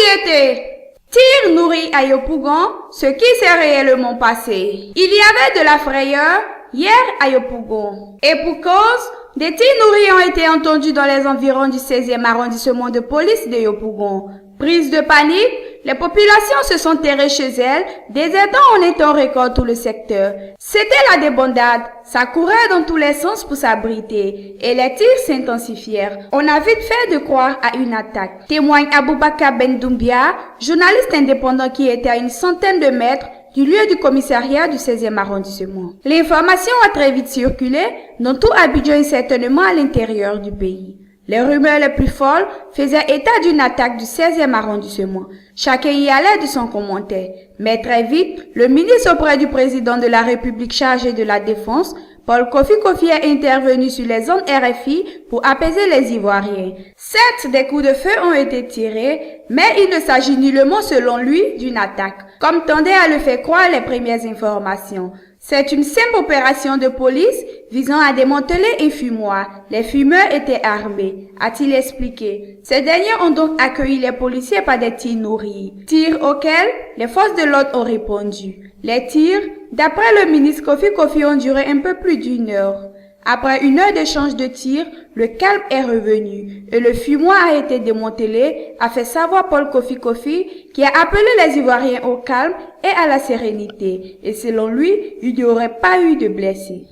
Propriété. Tir nourri à Yopougon, ce qui s'est réellement passé. Il y avait de la frayeur hier à Yopougon. Et pour cause, des tirs nourris ont été entendus dans les environs du 16e arrondissement de police de Yopougon. Prise de panique, les populations se sont terrées chez elles, des aidants en étant record tout le secteur. C'était la débandade, ça courait dans tous les sens pour s'abriter, et les tirs s'intensifièrent. On a vite fait de croire à une attaque. Témoigne Aboubakar Ben Doumbia, journaliste indépendant qui était à une centaine de mètres du lieu du commissariat du 16e arrondissement. L'information a très vite circulé dans tout Abidjan et certainement à l'intérieur du pays. Les rumeurs les plus folles faisaient état d'une attaque du 16e arrondissement. Chacun y allait de son commentaire. Mais très vite, le ministre auprès du président de la République chargé de la Défense, Paul Kofi Kofi, est intervenu sur les zones RFI pour apaiser les Ivoiriens. Certes, des coups de feu ont été tirés, mais il ne s'agit nullement selon lui d'une attaque, comme tendaient à le faire croire les premières informations. C'est une simple opération de police visant à démanteler un fumoir. Les fumeurs étaient armés, a-t-il expliqué. Ces derniers ont donc accueilli les policiers par des tirs nourris, tirs auxquels les forces de l'ordre ont répondu. Les tirs, d'après le ministre Kofi Kofi, ont duré un peu plus d'une heure. Après une heure d'échange de tirs, le calme est revenu et le fumoir a été démantelé, a fait savoir Paul Kofi Kofi, qui a appelé les Ivoiriens au calme et à la sérénité. Et selon lui, il n'y aurait pas eu de blessés.